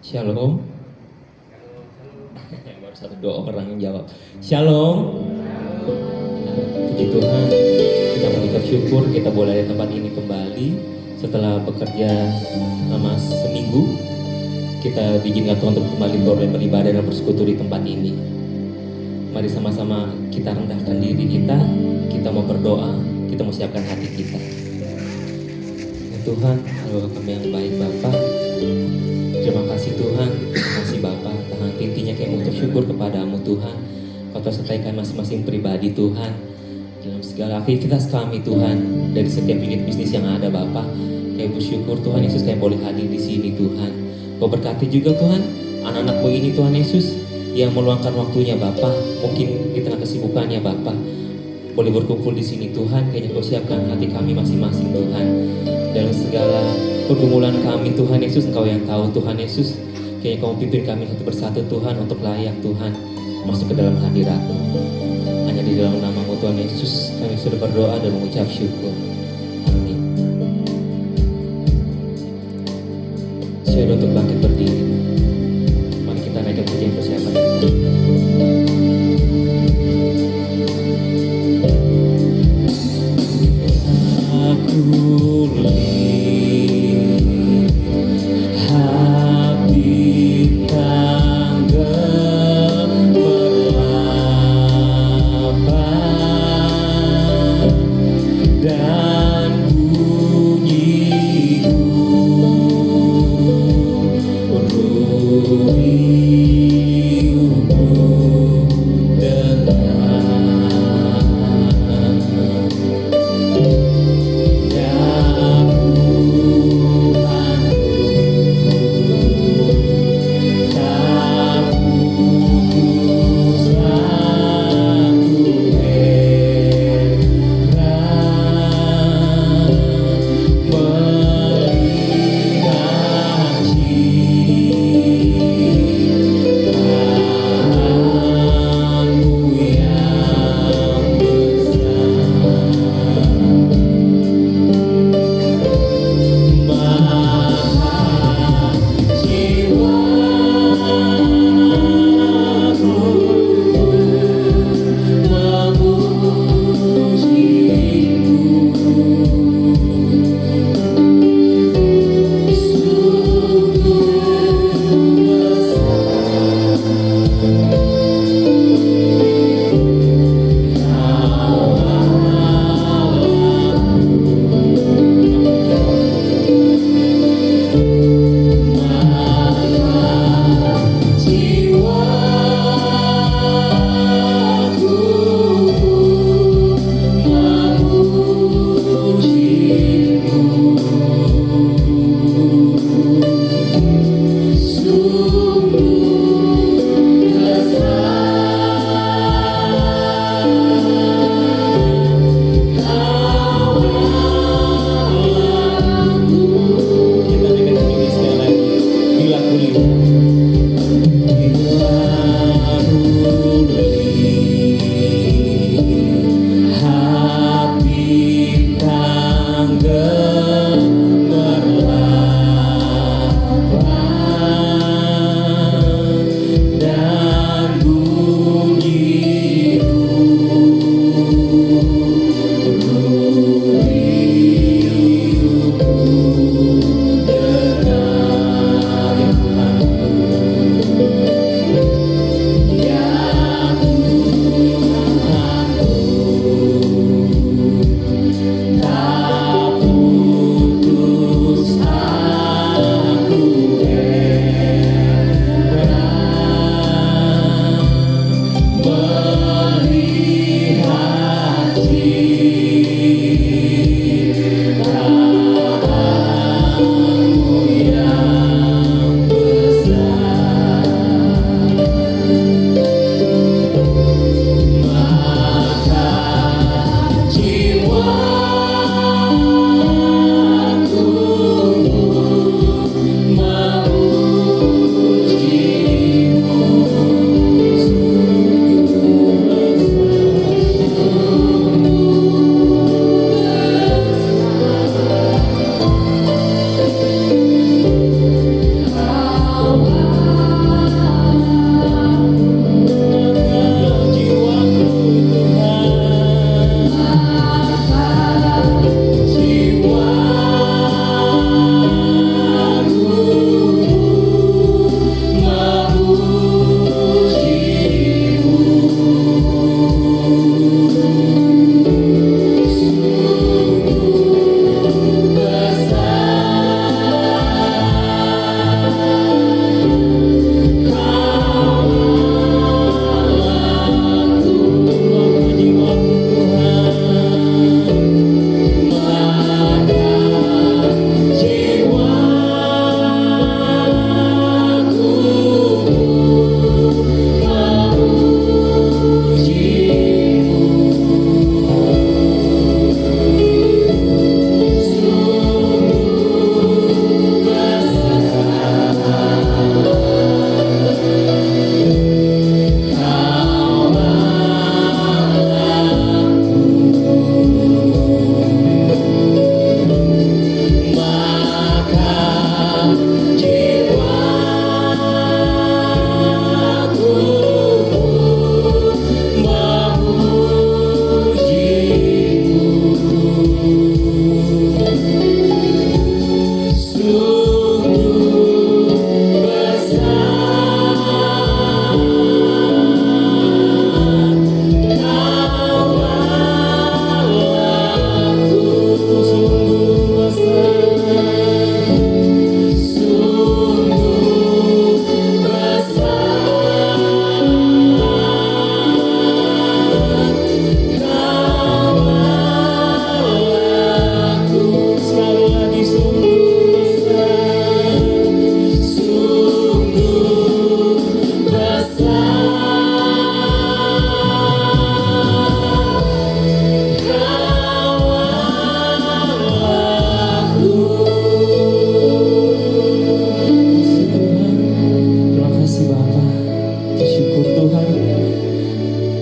Shalom. Baru satu dua orang yang jawab. Shalom. Puji Tuhan, kita mengucap syukur kita boleh di tempat ini kembali setelah bekerja selama seminggu. Kita diizinkan Tuhan untuk kembali beribadah dan bersekutu di tempat ini. Mari sama-sama kita rendahkan diri kita mau berdoa, kita mau siapkan hati kita. Ya Tuhan, halo kami yang baik Bapa. Terima kasih Tuhan, terima kasih Bapa. Tahan intinya kami mengucap syukur kepadamu Tuhan. Kau telah sertai masing-masing pribadi Tuhan dalam segala aktivitas kami Tuhan, dari setiap unit bisnis yang ada Bapa. Kami bersyukur Tuhan Yesus kami boleh hadir di sini Tuhan. Kau berkati juga Tuhan anak-anakmu ini Tuhan Yesus yang meluangkan waktunya Bapa, mungkin di tengah kesibukannya Bapa, boleh berkumpul di sini Tuhan. Kayaknya Kau siapkan hati kami masing-masing Tuhan dalam segala pergumulan kami Tuhan Yesus. Engkau yang tahu Tuhan Yesus. Kayaknya Kau pimpin kami satu persatu Tuhan untuk layak Tuhan masuk ke dalam hadirat-Mu. Hanya di dalam nama-Mu Tuhan Yesus kami sudah berdoa dan mengucap syukur. Amin. Siap untuk bangkit berdiri. Mari kita naikkan pujian persiapan. Aku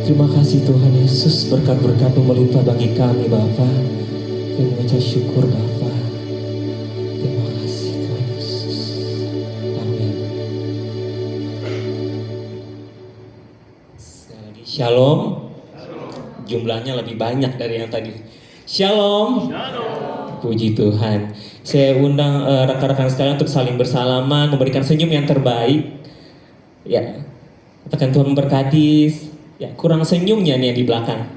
Terima kasih Tuhan Yesus, berkat-berkat-Mu melimpah bagi kami Bapa. Kami mengucap syukur Bapa. Terima kasih Tuhan Yesus. Amin. Sekali lagi Shalom. Jumlahnya lebih banyak dari yang tadi. Shalom. Puji Tuhan. Saya undang rekan-rekan sekalian untuk saling bersalaman, memberikan senyum yang terbaik. Ya, katakan Tuhan memberkati. Ya, kurang senyumnya nih yang di belakang.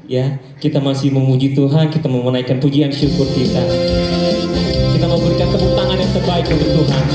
Ya, kita masih memuji Tuhan, kita mau menaikkan pujian syukur kita. Kita mau berikan tepuk tangan yang terbaik untuk Tuhan.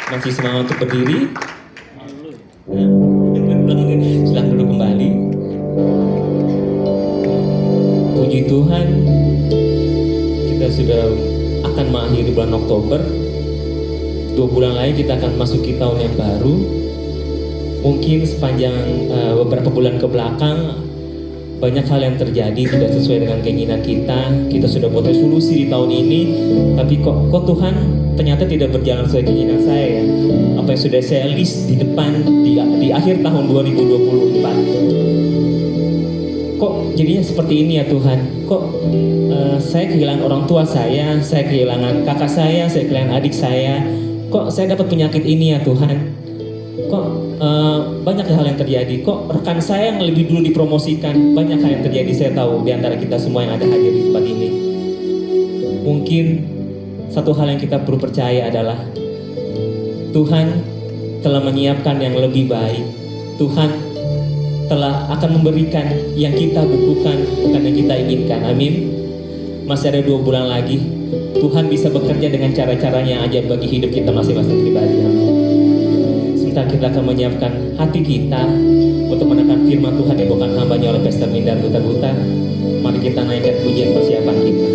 Masih semangat untuk berdiri. Silahkan duduk kembali. Puji Tuhan, kita sudah akan mengakhiri bulan Oktober. 2 bulan lagi kita akan masuki tahun yang baru. Mungkin sepanjang beberapa bulan ke belakang banyak hal yang terjadi tidak sesuai dengan keinginan kita. Kita sudah buat resolusi di tahun ini, tapi kok Tuhan ternyata tidak berjalan sesuai keinginan saya ya. Apa yang sudah saya list di depan di akhir tahun 2024 kok jadinya seperti ini ya Tuhan. Kok saya kehilangan orang tua saya kehilangan kakak saya kehilangan adik saya. Kok saya dapat penyakit ini ya Tuhan. Kok banyak hal yang terjadi. Kok rekan saya yang lebih dulu dipromosikan. Banyak hal yang terjadi. Saya tahu di antara kita semua yang ada hadir di tempat ini. Mungkin satu hal yang kita perlu percaya adalah Tuhan telah menyiapkan yang lebih baik. Tuhan telah akan memberikan yang kita butuhkan, bukan yang kita inginkan. Amin. Masih ada 2 bulan lagi. Tuhan bisa bekerja dengan cara-caranya aja bagi hidup kita masing-masing pribadi. Amin. Sebentar kita akan menyiapkan hati kita untuk menekan firman Tuhan yang bukan hambanya oleh Pastor Mindar Buta-Buta. Mari kita naikkan pujian persiapan kita.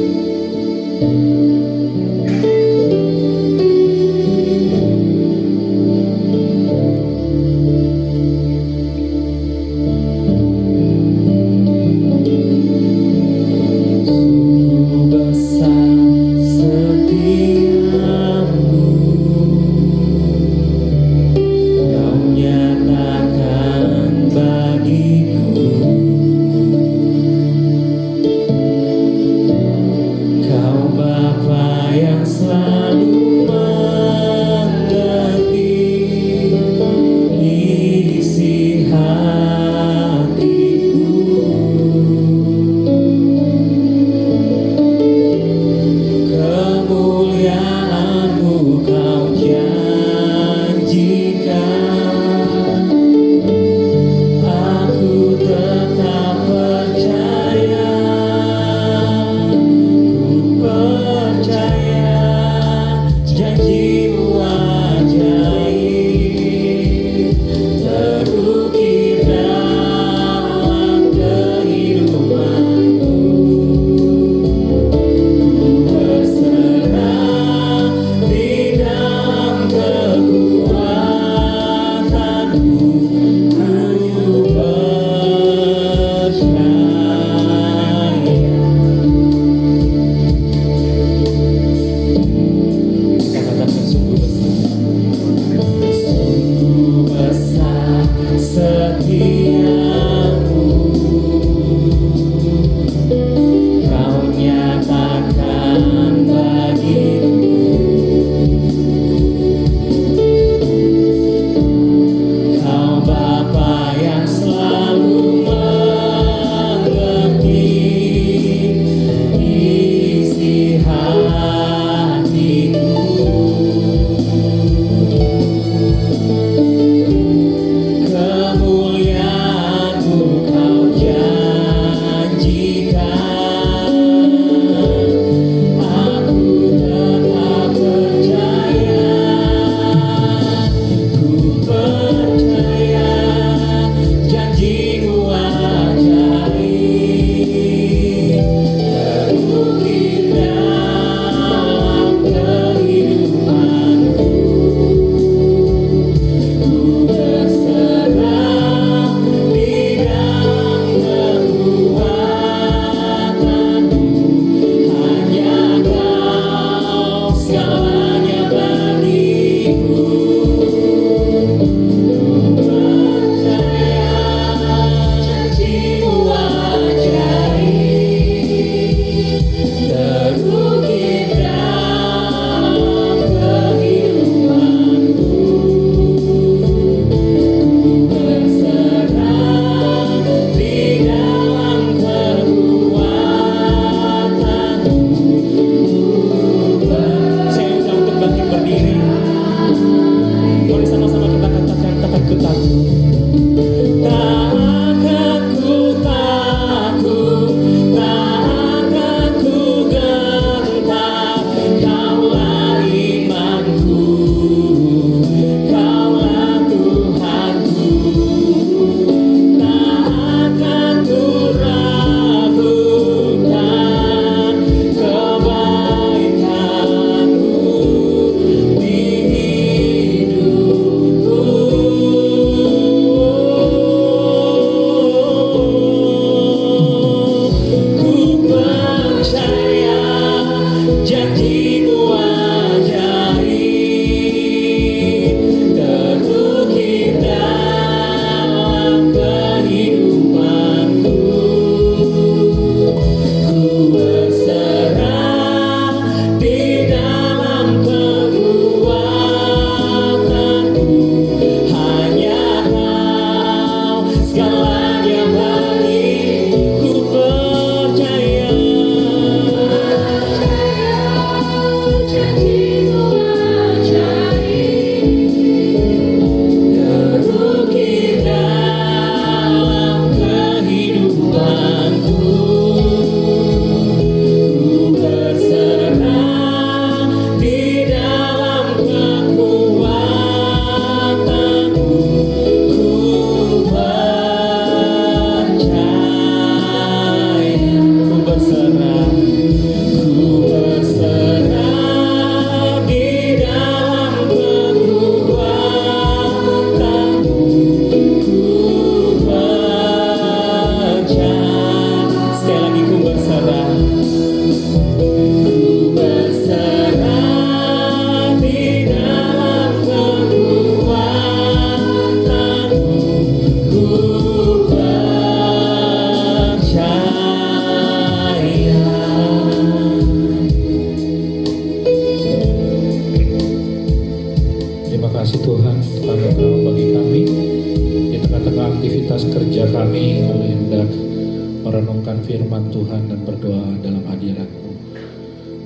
merenungkan firman Tuhan dan berdoa dalam hadirat-Mu.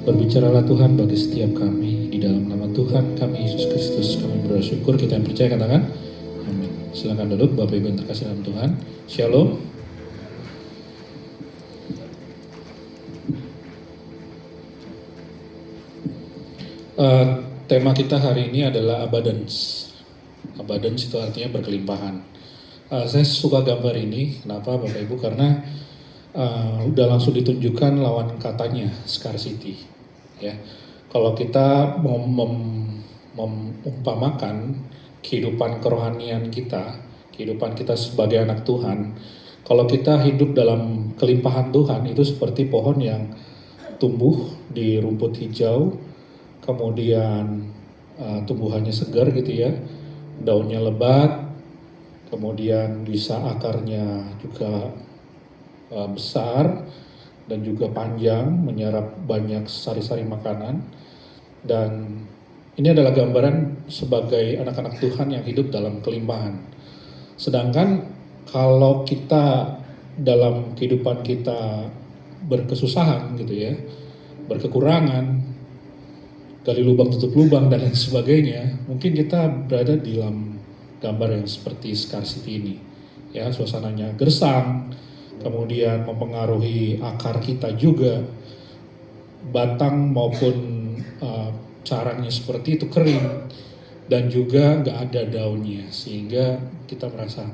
Berbicaralah Tuhan bagi setiap kami. Di dalam nama Tuhan kami Yesus Kristus kami bersyukur. Kita yang percaya katakan amin. Silakan duduk Bapak Ibu yang terkasih dalam Tuhan. Shalom. Tema kita hari ini adalah abundance. Abundance itu artinya berkelimpahan. Saya suka gambar ini. Kenapa Bapak Ibu? Karena udah langsung ditunjukkan lawan katanya, scarcity. Ya, kalau kita mengumpamakan kehidupan kerohanian kita, kehidupan kita sebagai anak Tuhan, kalau kita hidup dalam kelimpahan Tuhan, itu seperti pohon yang tumbuh di rumput hijau, kemudian tumbuhannya segar gitu ya, daunnya lebat, kemudian bisa akarnya juga besar dan juga panjang, menyerap banyak sari-sari makanan. Dan ini adalah gambaran sebagai anak-anak Tuhan yang hidup dalam kelimpahan. Sedangkan kalau kita dalam kehidupan kita berkesusahan gitu ya, berkekurangan, gali lubang tutup lubang dan lain sebagainya, mungkin kita berada di dalam gambar yang seperti scarcity ini. Ya, suasananya gersang, kemudian mempengaruhi akar kita juga, batang maupun caranya seperti itu kering, dan juga nggak ada daunnya, sehingga kita merasa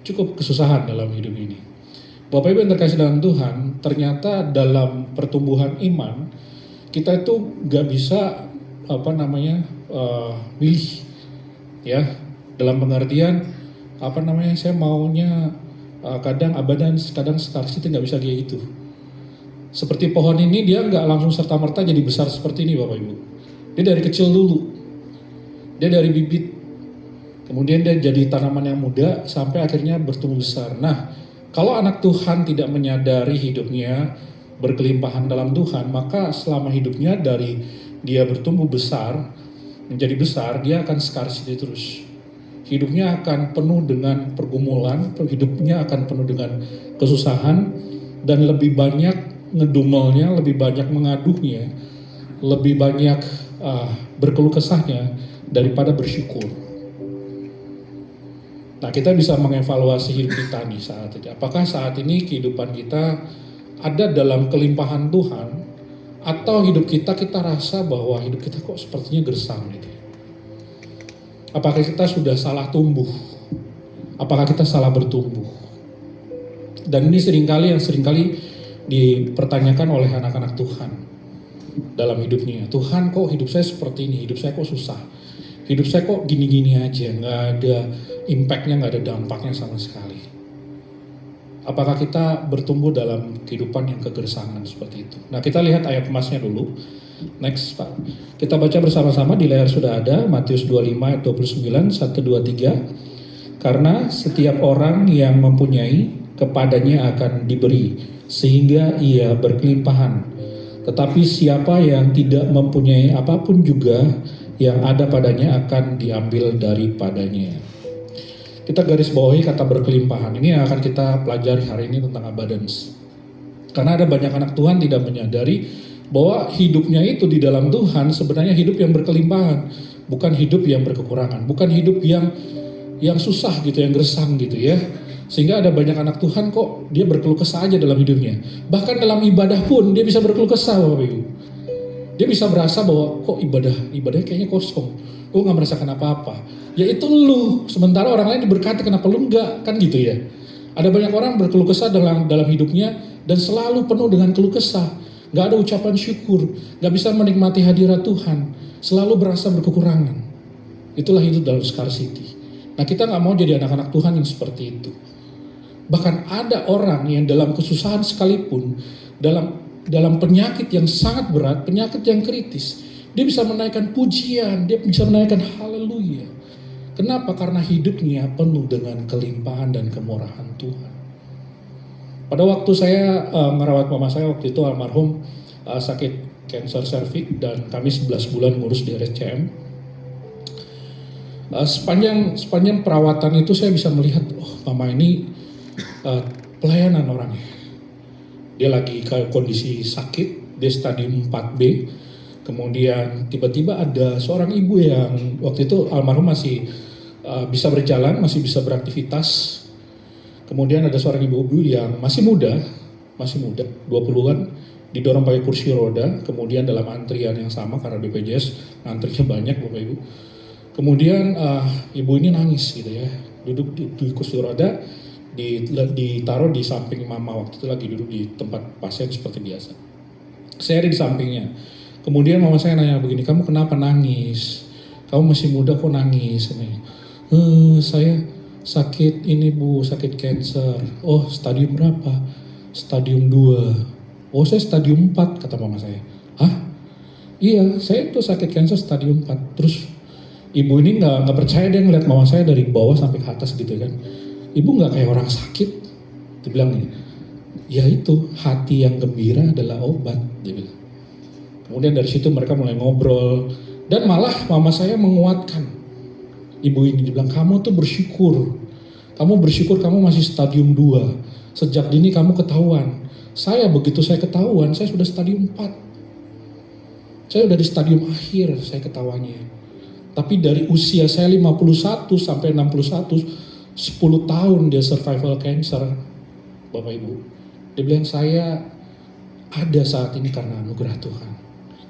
cukup kesusahan dalam hidup ini. Bapak Ibu yang terkasih dalam Tuhan, ternyata dalam pertumbuhan iman, kita itu nggak bisa milih, ya, dalam pengertian saya maunya kadang abundance, kadang scarcity, nggak bisa kayak gitu. Seperti pohon ini, dia nggak langsung serta-merta jadi besar seperti ini Bapak Ibu. Dia dari kecil dulu, dia dari bibit, kemudian dia jadi tanaman yang muda sampai akhirnya bertumbuh besar. Nah, kalau anak Tuhan tidak menyadari hidupnya berkelimpahan dalam Tuhan, maka selama hidupnya dari dia bertumbuh besar, menjadi besar, dia akan scarcity terus. Hidupnya akan penuh dengan pergumulan, hidupnya akan penuh dengan kesusahan, dan lebih banyak ngedumelnya, lebih banyak mengaduhnya, lebih banyak berkeluh kesahnya daripada bersyukur. Nah, kita bisa mengevaluasi hidup kita nih saat ini. Apakah saat ini kehidupan kita ada dalam kelimpahan Tuhan, atau hidup kita rasa bahwa hidup kita kok sepertinya gersang gitu. Apakah kita sudah salah tumbuh? Apakah kita salah bertumbuh? Dan ini seringkali dipertanyakan oleh anak-anak Tuhan dalam hidupnya. Tuhan, kok hidup saya seperti ini? Hidup saya kok susah? Hidup saya kok gini-gini aja? Nggak ada impact-nya, nggak ada dampaknya sama sekali. Apakah kita bertumbuh dalam kehidupan yang kegersangan seperti itu? Nah, kita lihat ayat emasnya dulu. Next, Pak. Kita baca bersama-sama, di layar sudah ada, Matius 25 ayat 29, 1, 2, 3. Karena setiap orang yang mempunyai, kepadanya akan diberi, sehingga ia berkelimpahan. Tetapi siapa yang tidak mempunyai apapun juga, yang ada padanya akan diambil daripadanya. Kita garis bawahi kata berkelimpahan. Ini yang akan kita pelajari hari ini tentang abundance. Karena ada banyak anak Tuhan tidak menyadari bahwa hidupnya itu di dalam Tuhan sebenarnya hidup yang berkelimpahan, bukan hidup yang berkekurangan, bukan hidup yang susah gitu, yang gersang gitu ya. Sehingga ada banyak anak Tuhan kok dia berkeluh kesah aja dalam hidupnya. Bahkan dalam ibadah pun dia bisa berkeluh kesah Bapak Ibu. Dia bisa berasa bahwa kok ibadahnya kayaknya kosong. Gue gak merasakan apa-apa. Ya itu lu, sementara orang lain diberkati, kenapa lu enggak? Kan gitu ya. Ada banyak orang berkeluh kesah dalam hidupnya dan selalu penuh dengan keluh kesah. Gak ada ucapan syukur, gak bisa menikmati hadirat Tuhan, selalu berasa berkekurangan. Itulah hidup dalam scarcity. Nah, kita gak mau jadi anak-anak Tuhan yang seperti itu. Bahkan ada orang yang dalam kesusahan sekalipun, dalam penyakit yang sangat berat, penyakit yang kritis, dia bisa menaikkan pujian, dia bisa menaikkan haleluya. Kenapa? Karena hidupnya penuh dengan kelimpahan dan kemurahan Tuhan. Pada waktu saya merawat mama saya waktu itu almarhum sakit kanker serviks dan kami 11 bulan ngurus di RSCM. Sepanjang perawatan itu saya bisa melihat, oh mama ini pelayanan orangnya. Dia lagi kondisi sakit, dia stadium 4B. Kemudian tiba-tiba ada seorang ibu yang waktu itu almarhum masih bisa berjalan, masih bisa beraktivitas. Kemudian ada seorang ibu-ibu yang masih muda, 20-an, didorong pakai kursi roda, kemudian dalam antrian yang sama karena BPJS, antrinya banyak Bapak Ibu. Kemudian ibu ini nangis gitu ya, duduk di kursi roda, ditaruh di samping mama, waktu itu lagi duduk di tempat pasien seperti biasa. Saya ada di sampingnya. Kemudian mama saya nanya begini, kamu kenapa nangis? Kamu masih muda kok nangis? Saya sakit ini Bu, sakit cancer. Oh, stadium berapa? Stadium 2. Oh, saya stadium 4, kata mama saya. Hah? Iya, saya tuh sakit cancer stadium 4. Terus ibu ini nggak percaya, dia ngeliat mama saya dari bawah sampai ke atas gitu kan. Ibu nggak kayak orang sakit. Dia bilang gini, ya itu hati yang gembira adalah obat, dia bilang. Kemudian dari situ mereka mulai ngobrol. Dan malah mama saya menguatkan ibu ini, dia bilang, kamu tuh bersyukur. Kamu bersyukur kamu masih stadium 2. Sejak dini kamu ketahuan. Saya begitu saya ketahuan, saya sudah stadium 4. Saya udah di stadium akhir, saya ketahuannya. Tapi dari usia saya 51 sampai 61, 10 tahun dia survival cancer, Bapak Ibu. Dia bilang, saya ada saat ini karena anugerah Tuhan.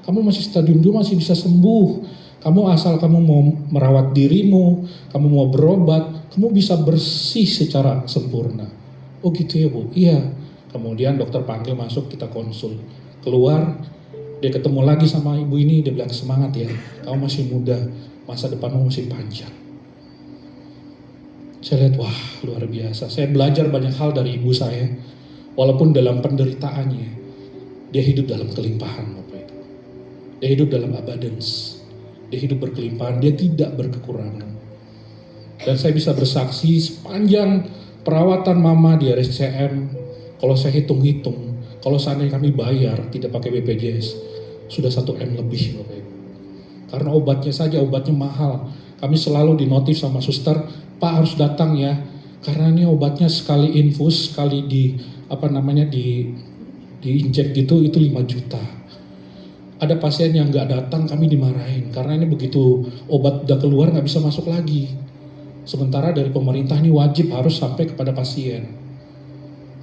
Kamu masih stadium 2, masih bisa sembuh. Kamu asal kamu mau merawat dirimu, kamu mau berobat, kamu bisa bersih secara sempurna. Oh gitu ya Bu? Iya. Kemudian dokter panggil masuk, kita konsul. Keluar, dia ketemu lagi sama ibu ini, dia bilang, semangat ya, kamu masih muda, masa depanmu masih panjang. Saya lihat, wah luar biasa. Saya belajar banyak hal dari ibu saya. Walaupun dalam penderitaannya, dia hidup dalam kelimpahan Bapak Ibu. Dia hidup dalam abundance. Dia hidup berkelimpahan, dia tidak berkekurangan. Dan saya bisa bersaksi sepanjang perawatan mama di RSCM, kalau saya hitung-hitung, kalau seandainya kami bayar, tidak pakai BPJS, sudah 1 M lebih Bapak Ibu. Karena obatnya saja, obatnya mahal. Kami selalu dinotif sama suster, Pak harus datang ya, karena ini obatnya sekali infus, sekali diinjek gitu, itu 5 juta. Ada pasien yang nggak datang, kami dimarahin karena ini begitu obat udah keluar nggak bisa masuk lagi. Sementara dari pemerintah ini wajib harus sampai kepada pasien.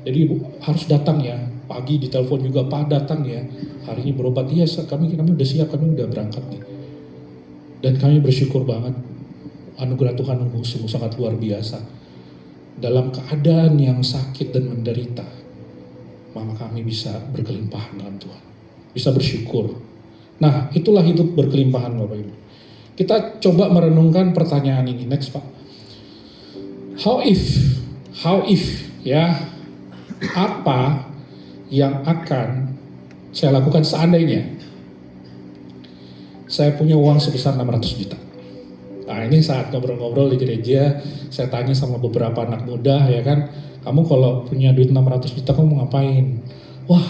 Jadi harus datang ya, pagi ditelepon juga, Pak datang ya, hari ini berobat. Iya, kami udah siap, kami udah berangkat nih. Dan kami bersyukur banget, anugerah Tuhan sungguh sangat luar biasa. Dalam keadaan yang sakit dan menderita, mama kami bisa berkelimpahan dalam Tuhan, bisa bersyukur. Nah, itulah hidup berkelimpahan Bapak Ibu. Kita coba merenungkan pertanyaan ini. Next Pak. How if ya, apa yang akan saya lakukan seandainya saya punya uang sebesar 600 juta. Nah ini saat ngobrol-ngobrol di gereja, saya tanya sama beberapa anak muda ya kan, kamu kalau punya duit 600 juta kamu mau ngapain? Wah,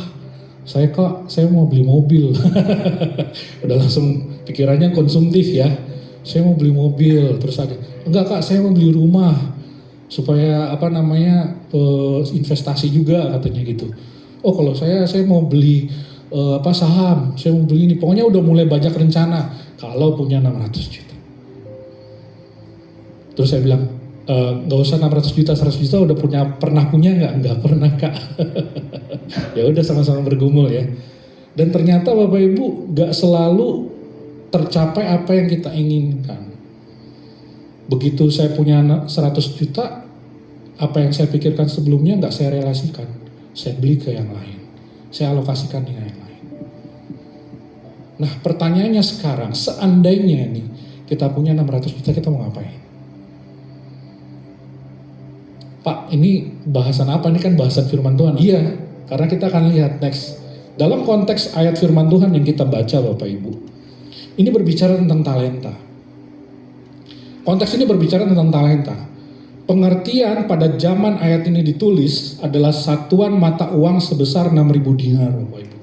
saya mau beli mobil. Udah langsung pikirannya konsumtif ya. Saya mau beli mobil, terus ada, enggak Kak, saya mau beli rumah supaya investasi juga katanya gitu. Oh kalau saya mau beli saham, saya mau beli ini. Pokoknya udah mulai banyak rencana kalau punya 600 juta. Terus saya bilang, nggak usah 600 juta, 100 juta udah pernah punya nggak? Nggak pernah Kak. Ya udah sama-sama bergumul ya. Dan ternyata Bapak Ibu nggak selalu tercapai apa yang kita inginkan. Begitu saya punya 100 juta, apa yang saya pikirkan sebelumnya nggak saya realisasikan. Saya beli ke yang lain. Saya alokasikan dengan yang lain. Nah pertanyaannya sekarang, seandainya nih kita punya 600 juta, kita mau ngapain? Pak, ini bahasan apa? Ini kan bahasan firman Tuhan. Iya, karena kita akan lihat next. Dalam konteks ayat firman Tuhan yang kita baca Bapak Ibu, ini berbicara tentang talenta. Konteks ini berbicara tentang talenta. Pengertian pada zaman ayat ini ditulis adalah satuan mata uang sebesar 6.000 dinar Bapak Ibu.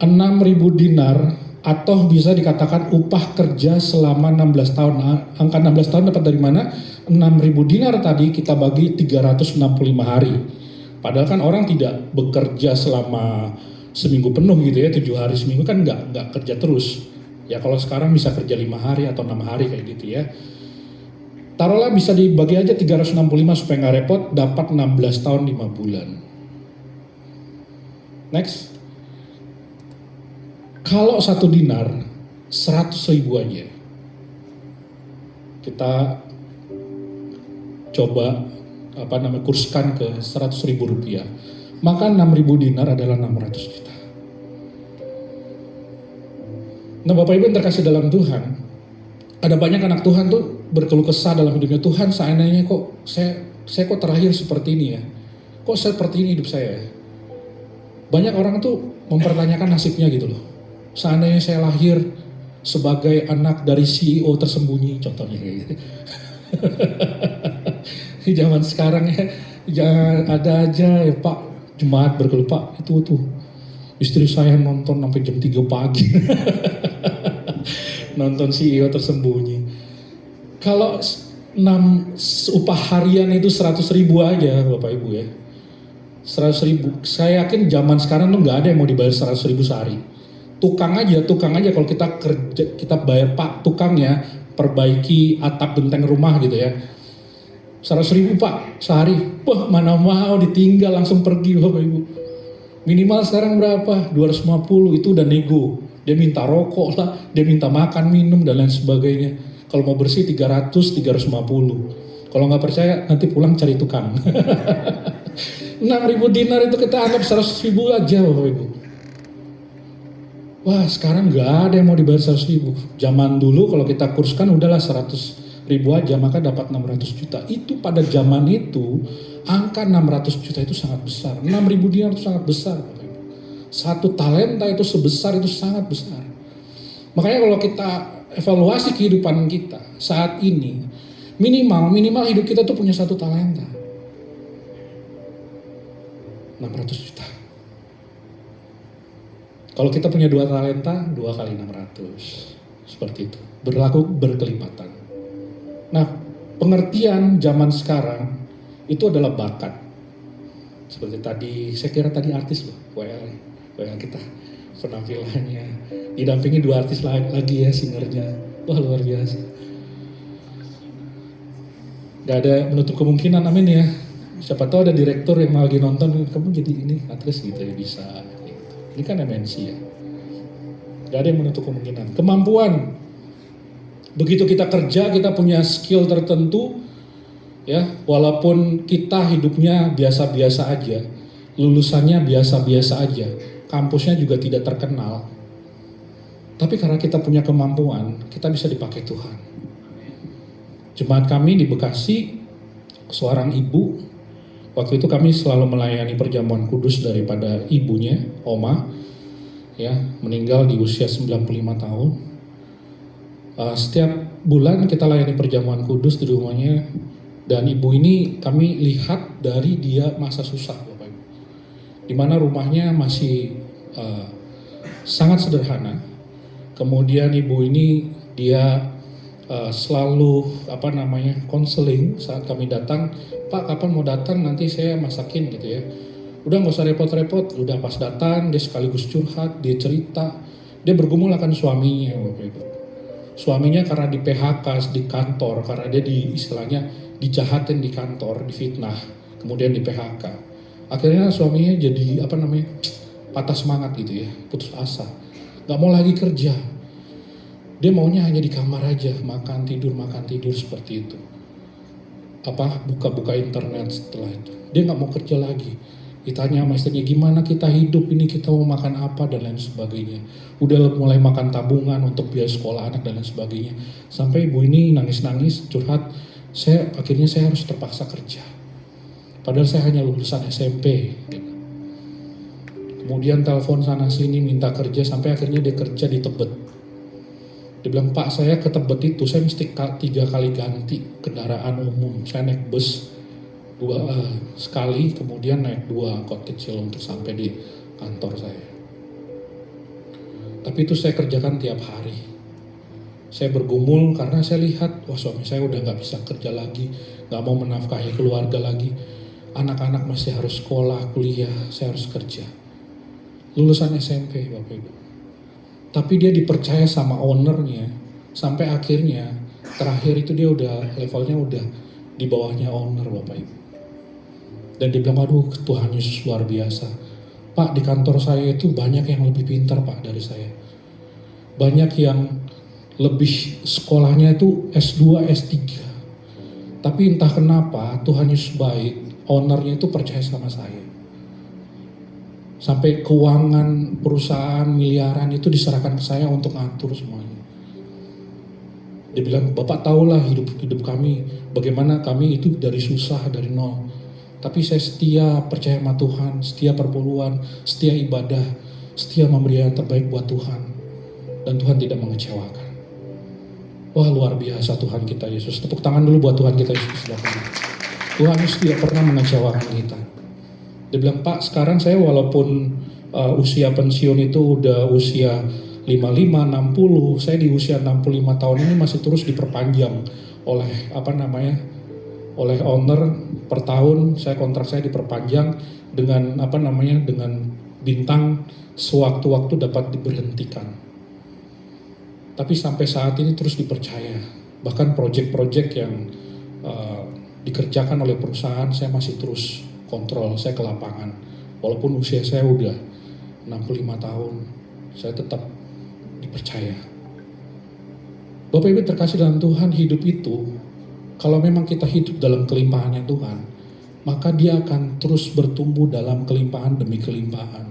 6.000 dinar atau bisa dikatakan upah kerja selama 16 tahun. Angka 16 tahun dapat dari mana? 6.000 dinar tadi kita bagi 365 hari. Padahal kan orang tidak bekerja selama seminggu penuh gitu ya, 7 hari seminggu kan nggak kerja terus. Ya kalau sekarang bisa kerja 5 hari atau 6 hari kayak gitu ya. Taruhlah bisa dibagi aja 365 supaya nggak repot, dapat 16 tahun 5 bulan. Next. Kalau 1 dinar 100.000 aja. Kita coba kurskan ke 100.000 rupiah. Maka 6.000 dinar adalah 600 juta. Nah Bapak Ibu yang terkasih dalam Tuhan, ada banyak anak Tuhan tuh berkeluh kesah dalam hidupnya. Tuhan, seandainya kok saya kok terlahir seperti ini ya? Kok seperti ini hidup saya ya? Banyak orang tuh mempertanyakan nasibnya gitu loh. Seandainya saya lahir sebagai anak dari CEO tersembunyi, contohnya kayak gitu. Di zaman sekarang ya, ada aja ya Pak, jemaat berkeluh, Pak itu tuh istri saya nonton sampai jam 3 pagi. Nonton CEO tersembunyi. Kalau upah harian itu 100.000 aja Bapak Ibu ya. 100.000, saya yakin zaman sekarang tuh nggak ada yang mau dibayar 100.000 sehari. Tukang aja kalau kita kerja, kita bayar Pak tukangnya perbaiki atap benteng rumah gitu ya. 100.000 Pak sehari, wah mana mau, ditinggal langsung pergi Bapak Ibu. Minimal sekarang berapa? 250, itu udah nego. Dia minta rokok lah, dia minta makan, minum dan lain sebagainya. Kalau mau bersih 300, 350. Kalau nggak percaya nanti pulang cari tukang. 6.000 dinar itu kita anggap 100.000 aja Bapak Ibu. Wah sekarang nggak ada yang mau dibayar 100.000. Zaman dulu kalau kita kurskan udahlah 100.000 aja maka dapat 600 juta. Itu pada zaman itu angka 600 juta itu sangat besar. 6.000 dinar itu sangat besar Bapak Ibu. Satu talenta itu sebesar itu sangat besar. Makanya kalau kita evaluasi kehidupan kita saat ini, minimal hidup kita tuh punya satu talenta. 600 juta. Kalau kita punya 2 talenta, 2 kali 600. Seperti itu. Berlaku berkelipatan. Nah, pengertian zaman sekarang itu adalah bakat. Seperti tadi, saya kira tadi artis loh, WL kita. Penampilannya. Didampingi 2 artis lagi ya, singernya. Wah luar biasa. Gak ada menutup kemungkinan, amin ya. Siapa tahu ada direktur yang lagi nonton, kamu jadi ini aktris gitu ya, bisa. Ini kan MNC ya. Gak ada yang menutup kemungkinan. Kemampuan. Begitu kita kerja, kita punya skill tertentu, ya, walaupun kita hidupnya biasa-biasa aja, lulusannya biasa-biasa aja, kampusnya juga tidak terkenal. Tapi karena kita punya kemampuan, kita bisa dipakai Tuhan. Jemaat kami di Bekasi, seorang ibu, waktu itu kami selalu melayani perjamuan kudus daripada ibunya, Oma, ya, meninggal di usia 95 tahun. Setiap bulan kita layani perjamuan kudus di rumahnya, dan ibu ini kami lihat dari dia masa susah, Bapak Ibu. Di mana rumahnya masih sangat sederhana. Kemudian ibu ini dia selalu konseling saat kami datang, Pak kapan mau datang nanti saya masakin gitu ya. Udah nggak usah repot-repot, udah pas datang dia sekaligus curhat, dia cerita, dia bergumul akan suaminya Bapak Ibu. Suaminya karena di PHK di kantor, karena dia istilahnya dijahatin di kantor, difitnah, kemudian di PHK. Akhirnya suaminya jadi patah semangat gitu ya, putus asa, nggak mau lagi kerja. Dia maunya hanya di kamar aja, makan tidur seperti itu. Buka-buka internet setelah itu. Dia nggak mau kerja lagi. Ditanya sama istrinya, gimana kita hidup ini, kita mau makan apa dan lain sebagainya. Udah mulai makan tabungan untuk biaya sekolah anak dan lain sebagainya. Sampai ibu ini nangis-nangis, curhat, akhirnya saya harus terpaksa kerja. Padahal saya hanya lulusan SMP. Kemudian telepon sana sini minta kerja, sampai akhirnya dia kerja di Tebet. Dia bilang, Pak saya ke Tebet itu, saya mesti 3 kali ganti kendaraan umum. Saya naik bus sekali, kemudian naik 2 angkot kecil untuk sampai di kantor saya. Tapi itu saya kerjakan tiap hari. Saya bergumul karena saya lihat, wah suami saya udah gak bisa kerja lagi, gak mau menafkahi keluarga lagi. Anak-anak masih harus sekolah, kuliah, saya harus kerja. Lulusan SMP Bapak Ibu. Tapi dia dipercaya sama ownernya, sampai akhirnya terakhir itu dia udah levelnya udah di bawahnya owner Bapak Ibu. Dan dia bilang, aduh Tuhan Yesus luar biasa. Pak, di kantor saya itu banyak yang lebih pintar Pak dari saya. Banyak yang lebih sekolahnya itu S2, S3. Tapi entah kenapa Tuhan Yesus baik, ownernya itu percaya sama saya. Sampai keuangan perusahaan miliaran itu diserahkan ke saya untuk ngatur semuanya. Dia bilang, Bapak tahulah hidup kami, bagaimana kami itu dari susah, dari nol. Tapi saya setia percaya sama Tuhan, setia perpuluhan, setia ibadah, setia memberi yang terbaik buat Tuhan. Dan Tuhan tidak mengecewakan. Wah luar biasa Tuhan kita Yesus. Tepuk tangan dulu buat Tuhan kita Yesus. Tuhan Yesus tidak pernah mengecewakan kita. Dia bilang, Pak sekarang saya walaupun usia pensiun itu udah usia 55, 60, saya di usia 65 tahun ini masih terus diperpanjang oleh oleh owner per tahun. Kontrak saya diperpanjang dengan dengan bintang sewaktu-waktu dapat diberhentikan. Tapi sampai saat ini terus dipercaya. Bahkan proyek-proyek yang dikerjakan oleh perusahaan saya masih terus kontrol, saya ke lapangan. Walaupun usia saya udah 65 tahun, saya tetap dipercaya. Bapak Ibu terkasih dalam Tuhan, hidup itu kalau memang kita hidup dalam kelimpahannya Tuhan, maka dia akan terus bertumbuh dalam kelimpahan demi kelimpahan.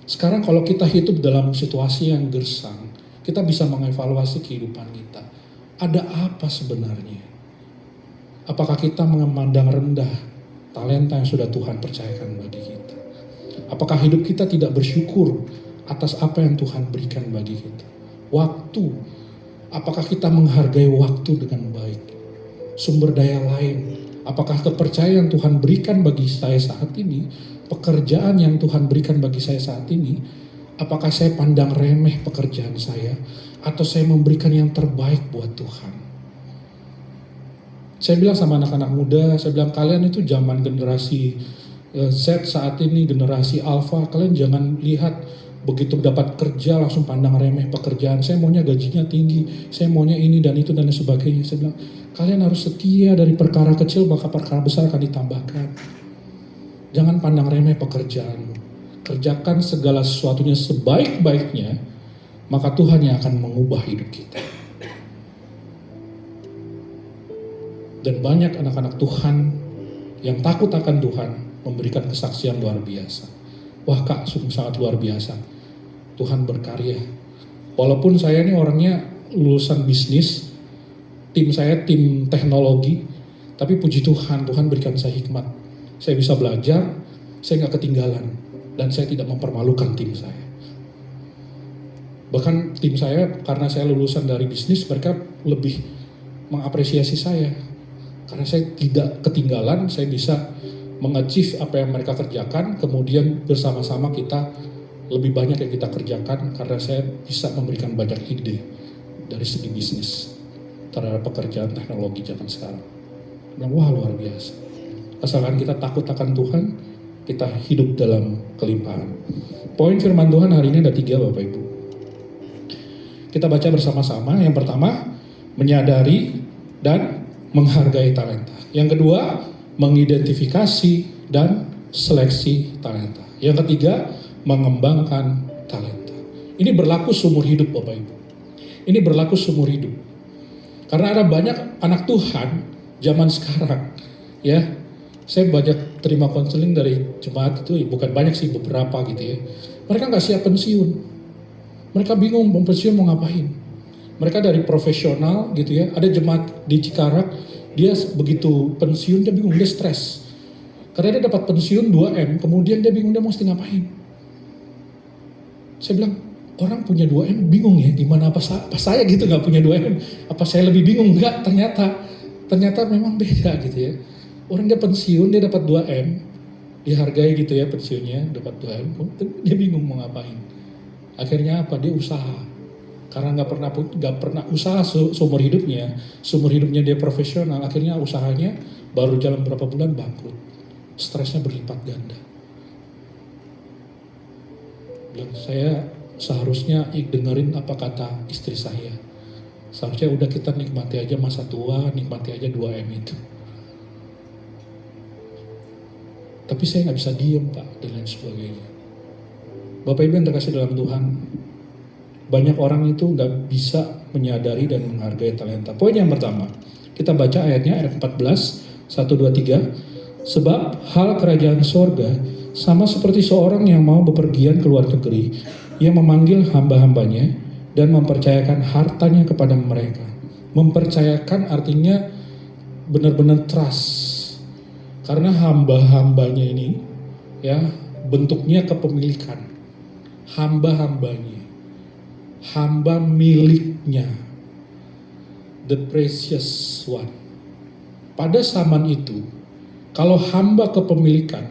Sekarang kalau kita hidup dalam situasi yang gersang, kita bisa mengevaluasi kehidupan kita. Ada apa sebenarnya? Apakah kita memandang rendah talenta yang sudah Tuhan percayakan bagi kita? Apakah hidup kita tidak bersyukur atas apa yang Tuhan berikan bagi kita? Waktu, apakah kita menghargai waktu dengan baik? Sumber daya lain, apakah kepercayaan Tuhan berikan bagi saya saat ini, pekerjaan yang Tuhan berikan bagi saya saat ini, apakah saya pandang remeh pekerjaan saya, atau saya memberikan yang terbaik buat Tuhan? Saya bilang sama anak-anak muda, saya bilang kalian itu zaman generasi Z saat ini, generasi Alpha, kalian jangan lihat begitu dapat kerja langsung pandang remeh pekerjaan. Saya maunya gajinya tinggi, saya maunya ini dan itu dan sebagainya. Saya bilang, kalian harus setia dari perkara kecil, maka perkara besar akan ditambahkan. Jangan pandang remeh pekerjaanmu. Kerjakan segala sesuatunya sebaik-baiknya, maka Tuhan yang akan mengubah hidup kita. Dan banyak anak-anak Tuhan yang takut akan Tuhan memberikan kesaksian luar biasa. Wah Kak, sungguh sangat luar biasa. Tuhan berkarya. Walaupun saya ini orangnya lulusan bisnis, tim saya tim teknologi, tapi puji Tuhan, Tuhan berikan saya hikmat. Saya bisa belajar, saya gak ketinggalan, dan saya tidak mempermalukan tim saya. Bahkan tim saya, karena saya lulusan dari bisnis, mereka lebih mengapresiasi saya. Karena saya tidak ketinggalan, saya bisa mengachieve apa yang mereka kerjakan, kemudian bersama-sama kita lebih banyak yang kita kerjakan, karena saya bisa memberikan banyak ide dari segi bisnis terhadap pekerjaan teknologi zaman sekarang. Dan wah luar biasa. Asalkan kita takut akan Tuhan, kita hidup dalam kelimpahan. Poin firman Tuhan hari ini ada 3 Bapak Ibu. Kita baca bersama-sama. Yang pertama, menyadari dan menghargai talenta. Yang kedua, mengidentifikasi dan seleksi talenta. Yang ketiga, mengembangkan talenta. Ini berlaku seumur hidup Bapak Ibu. Ini berlaku seumur hidup. Karena ada banyak anak Tuhan zaman sekarang, ya. Saya banyak terima konseling dari jemaat itu, bukan banyak sih, beberapa gitu ya. Mereka nggak siap pensiun. Mereka bingung mau pensiun mau ngapain. Mereka dari profesional gitu ya. Ada jemaat di Cikarak, dia begitu pensiun dia bingung, dia stres. Karena dia dapat pensiun 2M, kemudian dia bingung dia mesti ngapain. Saya bilang, orang punya 2M bingung ya, gimana apa saya gitu nggak punya 2M. Apa saya lebih bingung? Enggak, ternyata memang beda gitu ya. Orang dia pensiun, dia dapat 2M, dihargai gitu ya pensiunnya, dapat 2M, dia bingung mau ngapain. Akhirnya apa? Dia usaha. Karena nggak pernah usaha seumur hidupnya dia profesional, akhirnya usahanya baru jalan berapa bulan bangkrut, stresnya berlipat ganda. Bilang, saya seharusnya dengerin apa kata istri saya. Seharusnya udah kita nikmati aja masa tua, nikmati aja 2M itu. Tapi saya nggak bisa diem Pak, dan lain sebagainya. Bapak Ibu yang terkasih dalam Tuhan, banyak orang itu nggak bisa menyadari dan menghargai talenta. Poin yang pertama, kita baca ayatnya, ayat 14, 1, 2, 3. Sebab hal kerajaan sorga sama seperti seorang yang mau bepergian ke luar negeri, yang memanggil hamba-hambanya dan mempercayakan hartanya kepada mereka. Mempercayakan artinya benar-benar trust. Karena hamba-hambanya ini ya bentuknya kepemilikan. Hamba-hambanya, hamba miliknya, the precious one. Pada zaman itu, kalau hamba kepemilikan,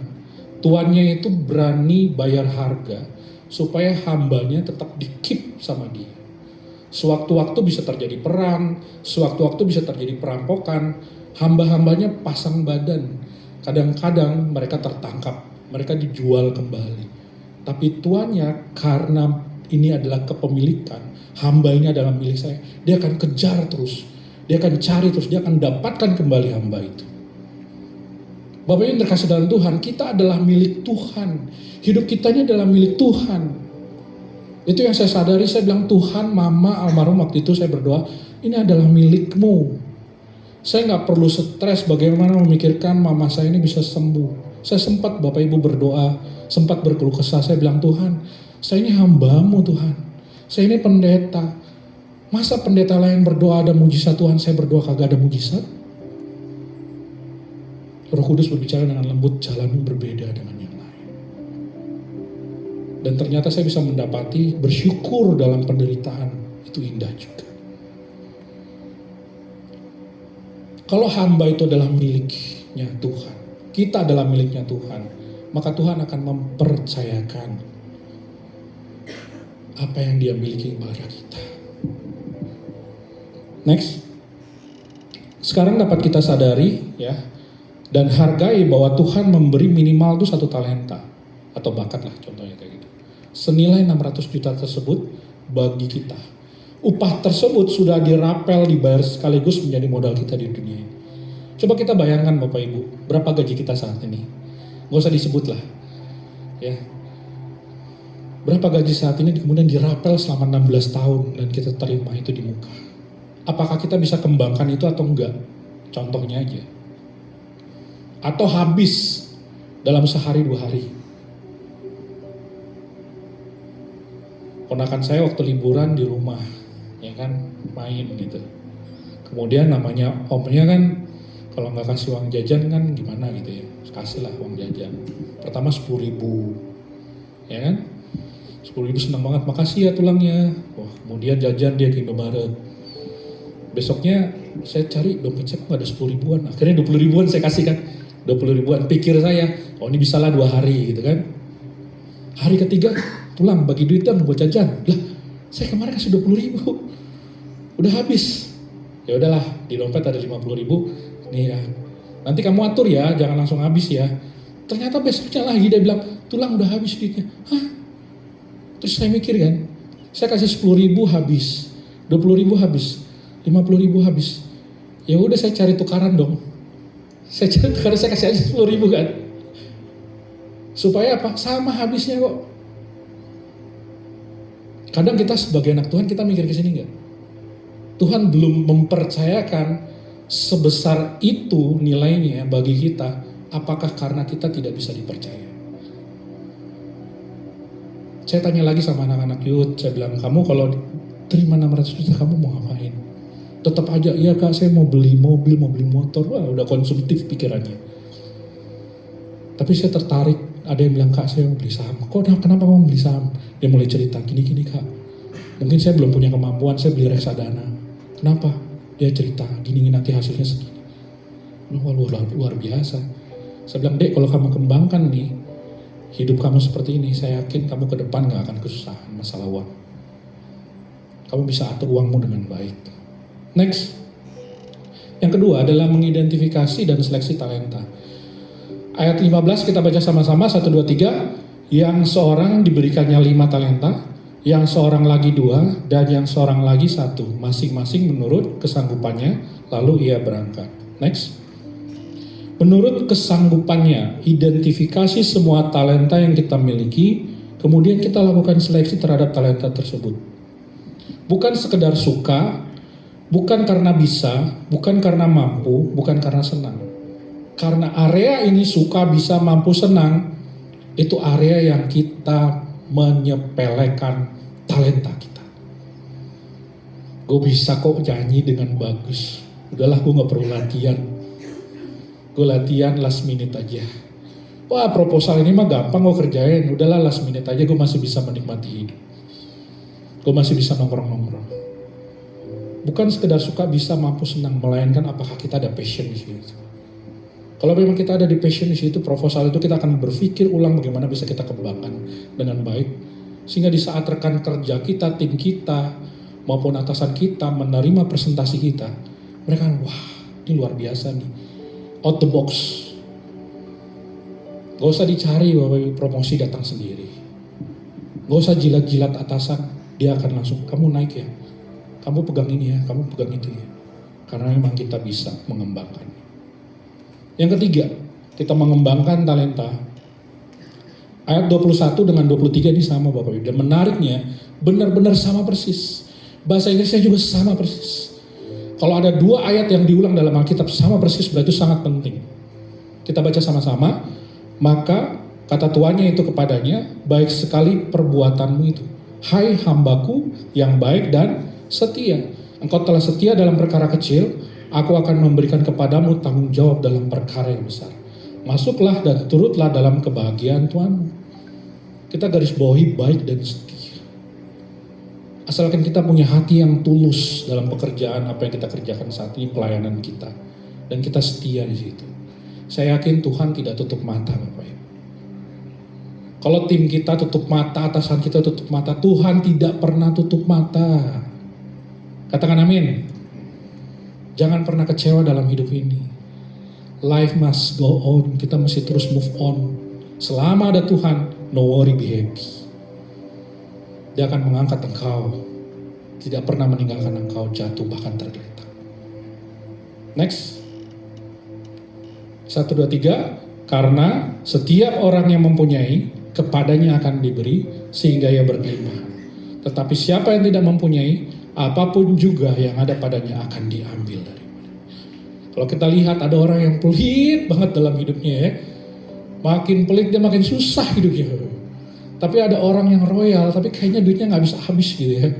tuannya itu berani bayar harga supaya hambanya tetap di-keep sama dia. Sewaktu-waktu bisa terjadi perang, sewaktu-waktu bisa terjadi perampokan, hamba-hambanya pasang badan. Kadang-kadang mereka tertangkap, mereka dijual kembali. Tapi tuannya, karena ini adalah kepemilikan, hamba ini adalah milik saya, dia akan kejar terus, dia akan cari terus, dia akan dapatkan kembali hamba itu. Bapak yang terkasih dalam Tuhan, kita adalah milik Tuhan, hidup kita ini adalah milik Tuhan. Itu yang saya sadari, saya bilang, Tuhan, mama almarhum waktu itu saya berdoa, ini adalah milikmu. Saya nggak perlu stres bagaimana memikirkan mama saya ini bisa sembuh. Saya sempat Bapak Ibu berdoa, sempat berkeluh kesah, saya bilang, Tuhan, saya ini hambamu Tuhan, saya ini pendeta. Masa pendeta lain berdoa ada mujizat Tuhan, saya berdoa kagak ada mujizat? Roh Kudus berbicara dengan lembut, jalanmu berbeda dengan yang lain. Dan ternyata saya bisa mendapati bersyukur dalam penderitaan, itu indah juga. Kalau hamba itu adalah miliknya Tuhan, kita adalah miliknya Tuhan, maka Tuhan akan mempercayakan apa yang dia miliki kepada kita. Next. Sekarang dapat kita sadari ya, dan hargai bahwa Tuhan memberi minimal itu 1 talenta atau bakat lah contohnya kayak gitu. Senilai 600 juta tersebut bagi kita. Upah tersebut sudah dirapel, dibayar sekaligus menjadi modal kita di dunia ini. Coba kita bayangkan Bapak Ibu, berapa gaji kita saat ini? Gak usah disebut lah. Ya. Berapa gaji saat ini kemudian dirapel selama 16 tahun dan kita terima itu di muka. Apakah kita bisa kembangkan itu atau enggak? Contohnya aja. Atau habis dalam sehari 2 hari. Ponakan saya waktu liburan di rumah, ya kan, main gitu. Kemudian namanya omnya kan, kalau nggak kasih uang jajan kan gimana gitu ya, kasih lah uang jajan. Pertama 10.000, ya kan, 10.000 senang banget, makasih ya tulangnya. Wah, kemudian jajan dia ke Indomaret. Besoknya saya cari dompet saya nggak ada 10.000-an, akhirnya 20.000-an saya kasih kan, 20.000-an. Pikir saya, oh ini bisa lah 2 hari gitu kan. Hari ketiga, pulang bagi duit dong buat jajan. Lah, saya kemarin kasih 20.000, udah habis. Ya udahlah, di dompet ada 50.000. Nih ya, nanti kamu atur ya, jangan langsung habis ya. Ternyata besoknya lagi dia bilang, tulang udah habis duitnya. Hah? Terus saya mikir kan, saya kasih 10.000 habis, 20.000 habis, 50.000 habis. Ya udah saya cari tukaran dong. Saya cari tukaran, saya kasih aja 10.000 kan. Supaya apa? Sama habisnya kok. Kadang kita sebagai anak Tuhan kita mikir ke sini enggak? Tuhan belum mempercayakan sebesar itu nilainya bagi kita, apakah karena kita tidak bisa dipercaya? Saya tanya lagi sama anak-anak youth, saya bilang, kamu kalau terima 600 juta kamu mau ngapain? Tetap aja, iya kak saya mau beli mobil, mau beli motor, wah udah konsumtif pikirannya. Tapi saya tertarik, ada yang bilang, kak saya mau beli saham. Kok kenapa mau beli saham? Dia mulai cerita, gini-gini kak, mungkin saya belum punya kemampuan, saya beli reksadana. Kenapa? Dia cerita, gini nanti hasilnya segini. Wah, luar biasa. Saya bilang, dek kalau kamu kembangkan nih, hidup kamu seperti ini, saya yakin kamu ke depan gak akan kesusahan masalah uang. kamu bisa atur uangmu dengan baik. Next. Yang kedua adalah mengidentifikasi dan seleksi talenta. Ayat 15 kita baca sama-sama, 1, 2, 3. Yang seorang diberikannya 5 talenta, yang seorang lagi 2, dan yang seorang lagi 1. Masing-masing menurut kesanggupannya, lalu ia berangkat. Next. Menurut kesanggupannya, identifikasi semua talenta yang kita miliki, kemudian kita lakukan seleksi terhadap talenta tersebut. Bukan sekedar suka, bukan karena bisa, bukan karena mampu, bukan karena senang. Karena area ini suka, bisa, mampu, senang, itu area yang kita menyepelekan talenta kita. Gue bisa kok nyanyi dengan bagus. Udahlah, gue gak perlu latihan. Gue latihan last minute aja. Wah, proposal ini mah gampang gue kerjain. Udahlah, last minute aja, gue masih bisa menikmati hidup. Gue masih bisa nongkrong-nongkrong. Bukan sekedar suka, bisa, mampu, senang, melainkan apakah kita ada passion di situ. Kalau memang kita ada di passion di situ, proposal itu kita akan berpikir ulang bagaimana bisa kita kembangkan dengan baik. Sehingga di saat rekan kerja kita, tim kita, maupun atasan kita menerima presentasi kita, mereka kan, wah ini luar biasa nih, out the box. Gak usah dicari bahwa promosi datang sendiri. Gak usah jilat-jilat atasan, dia akan langsung, kamu naik ya, kamu pegang ini ya, kamu pegang itu ya. Karena memang kita bisa mengembangkan. Yang ketiga, kita mengembangkan talenta. Ayat 21 dengan 23 ini sama Bapak Ibu. Dan menariknya, benar-benar sama persis. Bahasa Inggrisnya juga sama persis. Kalau ada 2 ayat yang diulang dalam Alkitab sama persis, berarti itu sangat penting. Kita baca sama-sama. Maka kata tuannya itu kepadanya, baik sekali perbuatanmu itu. Hai hambaku yang baik dan setia. Engkau telah setia dalam perkara kecil, aku akan memberikan kepadamu tanggung jawab dalam perkara yang besar. Masuklah dan turutlah dalam kebahagiaan Tuhanmu. Kita garis bawahi baik dan setia. Asalkan kita punya hati yang tulus dalam pekerjaan apa yang kita kerjakan saat ini, pelayanan kita. Dan kita setia di situ. Saya yakin Tuhan tidak tutup mata Bapak Ibu. Kalau tim kita tutup mata, atasan kita tutup mata, Tuhan tidak pernah tutup mata. Katakan amin. Jangan pernah kecewa dalam hidup ini. Life must go on. Kita mesti terus move on. Selama ada Tuhan, no worry, be happy. Dia akan mengangkat engkau. Tidak pernah meninggalkan engkau jatuh bahkan tergeletak. Next. 1, 2, 3. Karena setiap orang yang mempunyai, kepadanya akan diberi sehingga ia berkelimpahan. Tetapi siapa yang tidak mempunyai, apapun juga yang ada padanya akan diambil dari mana. Kalau kita lihat ada orang yang pelit banget dalam hidupnya ya. Makin pelit dia makin susah hidupnya. Tapi ada orang yang royal tapi kayaknya duitnya gak bisa habis gitu ya.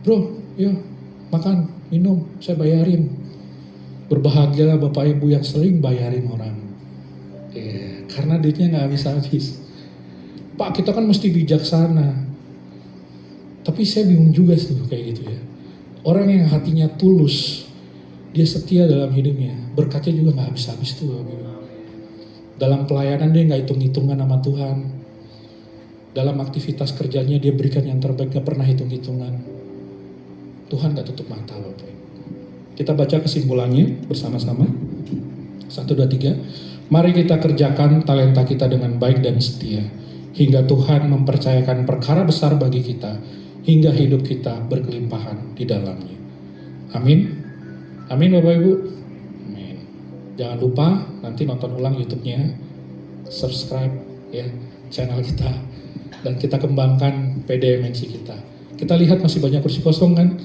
Bro, yuk makan, minum, saya bayarin. Berbahagialah Bapak Ibu yang sering bayarin orang. Karena duitnya gak bisa habis. Pak, kita kan mesti bijaksana. Tapi saya bingung juga sih kayak gitu ya. Orang yang hatinya tulus, dia setia dalam hidupnya, berkatnya juga gak habis-habis tuh. Dalam pelayanan dia gak hitung-hitungan sama Tuhan. Dalam aktivitas kerjanya dia berikan yang terbaik, gak pernah hitung-hitungan. Tuhan gak tutup mata Bapak. Kita baca kesimpulannya bersama-sama. 1, 2, 3. Mari kita kerjakan talenta kita dengan baik dan setia. Hingga Tuhan mempercayakan perkara besar bagi kita. Hingga hidup kita berkelimpahan di dalamnya. Amin. Amin Bapak Ibu. Amin. Jangan lupa nanti nonton ulang YouTube-nya. Subscribe ya channel kita. Dan kita kembangkan PDMNC kita. Kita lihat masih banyak kursi kosong kan.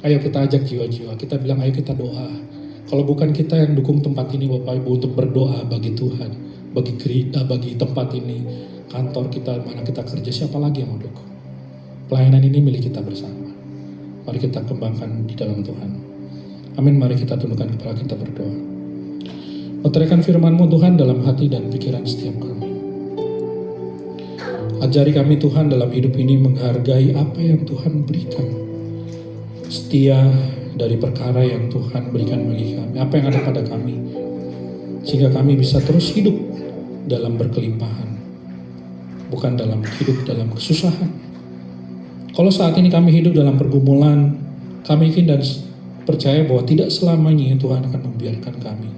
Ayo kita ajak jiwa-jiwa. Kita bilang ayo kita doa. Kalau bukan kita yang dukung tempat ini Bapak Ibu untuk berdoa bagi Tuhan. Bagi gereja, bagi tempat ini. Kantor kita, mana kita kerja, siapa lagi yang mau dukung? Pelayanan ini milik kita bersama. Mari kita kembangkan di dalam Tuhan. Amin, mari kita tundukkan kepala kita berdoa. Utarakan firman-Mu Tuhan dalam hati dan pikiran setiap kami. Ajari kami Tuhan dalam hidup ini menghargai apa yang Tuhan berikan. Setia dari perkara yang Tuhan berikan bagi kami. Apa yang ada pada kami. Sehingga kami bisa terus hidup dalam berkelimpahan. Bukan dalam hidup dalam kesusahan. Kalau saat ini kami hidup dalam pergumulan, kami yakin dan percaya bahwa tidak selamanya Tuhan akan membiarkan kami.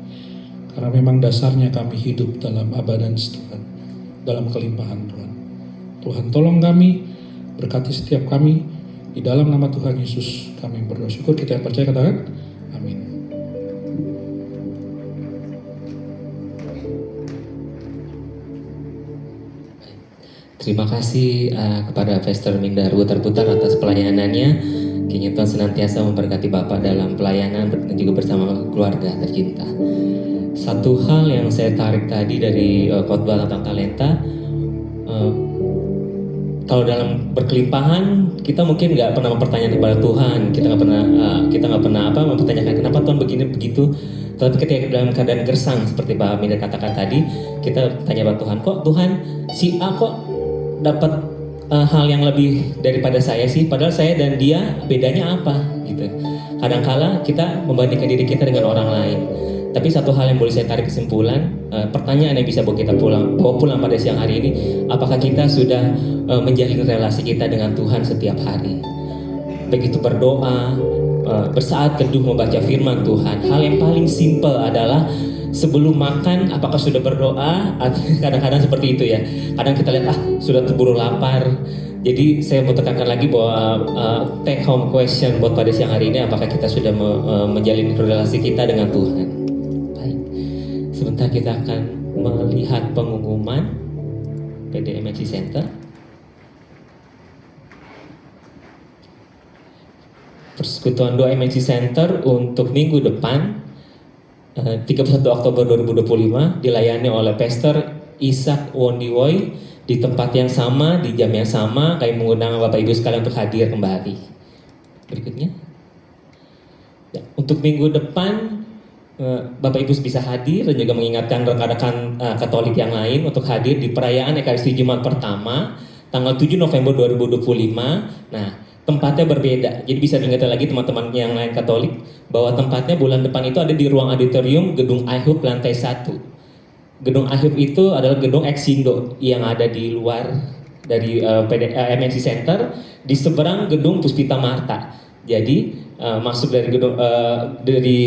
Karena memang dasarnya kami hidup dalam abundance Tuhan, dalam kelimpahan Tuhan. Tuhan tolong kami, berkati setiap kami, di dalam nama Tuhan Yesus kami berdoa syukur. Kita yang percaya katakan, amin. Terima kasih kepada Pastor Mindar Putar-Putar atas pelayanannya. Kiranya Tuhan senantiasa memberkati Bapak dalam pelayanan dan juga bersama keluarga tercinta. Satu hal yang saya tarik tadi dari khotbah tentang talenta, kalau dalam berkelimpahan kita mungkin nggak pernah mempertanyakan kepada Tuhan, kita nggak pernah mempertanyakan kenapa Tuhan begini begitu. Tapi ketika dalam keadaan gersang seperti Pak Mindar katakan tadi, kita tanya kepada Tuhan, kok Tuhan si A kok dapat hal yang lebih daripada saya sih, padahal saya dan dia bedanya apa gitu. Kadangkala kita membandingkan diri kita dengan orang lain. Tapi satu hal yang boleh saya tarik kesimpulan, pertanyaan yang bisa bawa kita bawa pulang pada siang hari ini, apakah kita sudah menjalin relasi kita dengan Tuhan setiap hari? Begitu berdoa, bersaat teduh membaca firman Tuhan, hal yang paling simpel adalah sebelum makan, apakah sudah berdoa? Kadang-kadang seperti itu ya. Kadang kita lihat, sudah terburu lapar. Jadi saya mau tekankan lagi bahwa take home question buat pada siang hari ini, apakah kita sudah menjalin relasi kita dengan Tuhan? Baik. Sebentar kita akan melihat pengumuman PDMC Center. Persekutuan Doa MNC Center untuk minggu depan 31 Oktober 2025 dilayani oleh Pastor Ishak Wondiwoy di tempat yang sama, di jam yang sama. Kami mengundang Bapak Ibu sekalian untuk hadir kembali. Berikutnya, ya, untuk minggu depan Bapak Ibu bisa hadir dan juga mengingatkan rekan-rekan Katolik yang lain untuk hadir di perayaan Ekaristi Jumat pertama tanggal 7 November 2025. Nah, tempatnya berbeda, jadi bisa diingatkan lagi teman-teman yang lain Katolik bahwa tempatnya bulan depan itu ada di ruang auditorium Gedung IHUB lantai 1. Gedung IHUB itu adalah gedung Exindo yang ada di luar dari MNC Center di seberang gedung Puspita Marta. Jadi masuk dari gedung dari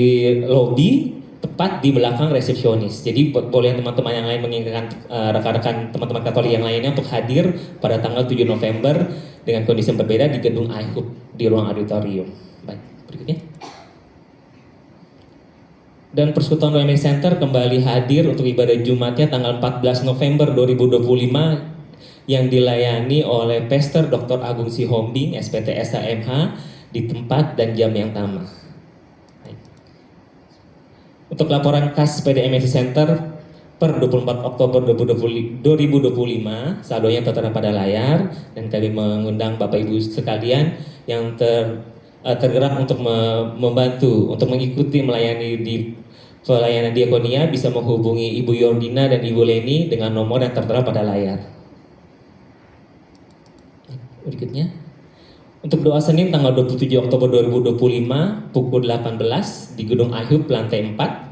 lobi tepat di belakang resepsionis. Jadi boleh teman-teman yang lain mengingatkan rekan-rekan teman-teman Katolik yang lainnya untuk hadir pada tanggal 7 November dengan kondisi yang berbeda di gedung IHUB di ruang auditorium. Baik, berikutnya. Dan Persekutuan Doa MNC Center kembali hadir untuk ibadah Jumatnya tanggal 14 November 2025 yang dilayani oleh Pastor Dr. Agung Sihombing, SPT SHMH di tempat dan jam yang sama. Untuk laporan khas PDMC Center per 24 Oktober 2025, saldonya tertera pada layar dan kami mengundang Bapak Ibu sekalian yang tergerak untuk membantu, untuk mengikuti melayani di pelayanan diakonia bisa menghubungi Ibu Yordina dan Ibu Leni dengan nomor yang tertera pada layar. Berikutnya. Untuk doa Senin tanggal 27 Oktober 2025 pukul 18 di Gedung IHUB lantai 4,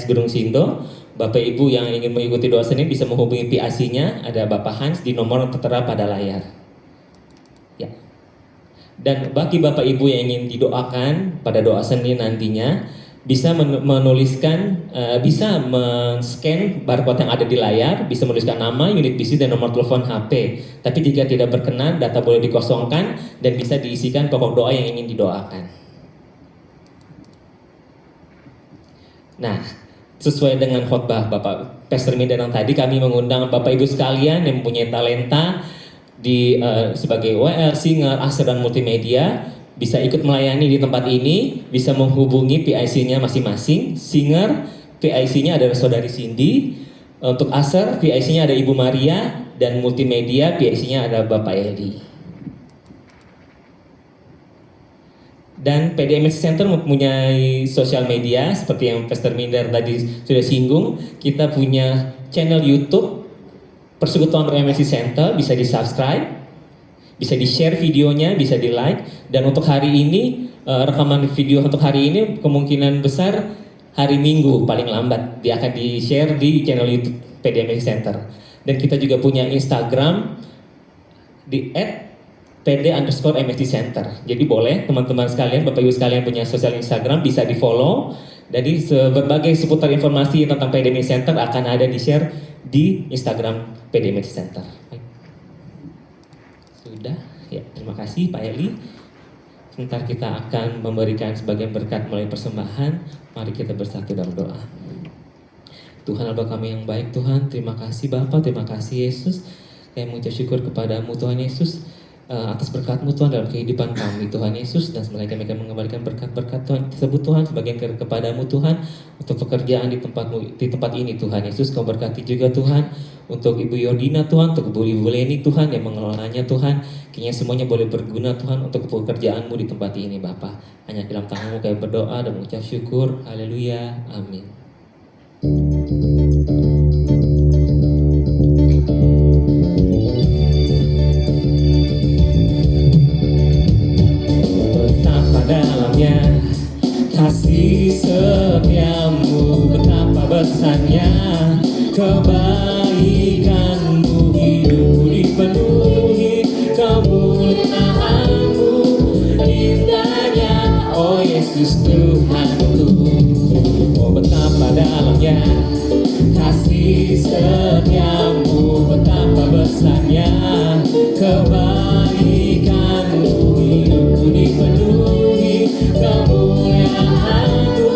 Gedung Sindo. Bapak Ibu yang ingin mengikuti doa Senin bisa menghubungi PAC-nya, ada Bapak Hans di nomor tertera pada layar. Ya. Dan bagi Bapak Ibu yang ingin didoakan pada doa Senin nantinya, bisa menuliskan, bisa men-scan barcode yang ada di layar, bisa menuliskan nama, unit bisnis, dan nomor telepon HP. Tapi jika tidak berkenan, data boleh dikosongkan dan bisa diisikan pokok doa yang ingin didoakan. Nah, sesuai dengan khotbah Bapak Pastor Mindar yang tadi, kami mengundang Bapak Ibu sekalian yang mempunyai talenta sebagai WL, singer, aser, dan multimedia, bisa ikut melayani di tempat ini, bisa menghubungi PIC-nya masing-masing. Singer, PIC-nya adalah Saudari Cindy. Untuk aser, PIC-nya ada Ibu Maria. Dan multimedia, PIC-nya ada Bapak Eli. Dan PDMC Center mempunyai sosial media, seperti yang Pastor Mindar tadi sudah singgung. Kita punya channel YouTube, Persekutuan MNC Center, bisa di-subscribe. Bisa di-share videonya, bisa di-like. Dan untuk hari ini, rekaman video untuk hari ini kemungkinan besar hari Minggu paling lambat. Dia akan di-share di channel YouTube PDMC Center. Dan kita juga punya Instagram di PD_MSC Center. Jadi boleh teman-teman sekalian, Bapak Ibu sekalian punya sosial Instagram bisa di follow. Jadi berbagai seputar informasi tentang PD_MSC Center akan ada di share di Instagram PD_MSC Center. Baik. Sudah, ya terima kasih Pak Eli. Sebentar kita akan memberikan sebagian berkat melalui persembahan. Mari kita bersatu dalam doa. Tuhan Allah kami yang baik Tuhan, terima kasih Bapa, terima kasih Yesus. Kami mengucap syukur kepadamu Tuhan Yesus atas berkat-Mu Tuhan dalam kehidupan kami Tuhan Yesus. Dan sebenarnya kami akan mengembalikan berkat-berkat Tuhan tersebut Tuhan sebagian kepadamu Tuhan untuk pekerjaan di tempat ini Tuhan Yesus. Kau berkati juga Tuhan untuk Ibu Yordina Tuhan, untuk Ibu Leni Tuhan yang mengelolanya Tuhan. Kayaknya semuanya boleh berguna Tuhan untuk pekerjaan-Mu di tempat ini Bapa. Hanya dalam tangan-Mu kami berdoa dan mengucap syukur. Haleluya. Amin. Betapa dalamnya kasih setiamu, betapa besarnya kebaikanmu, hidupku dipenuhi kemuliaan-Mu, indahnya oh Yesus Tuhanku. Oh betapa dalamnya kasih setiamu, betapa besarnya kebaikanmu, hidupku dipenuhi kemuliaan-Mu,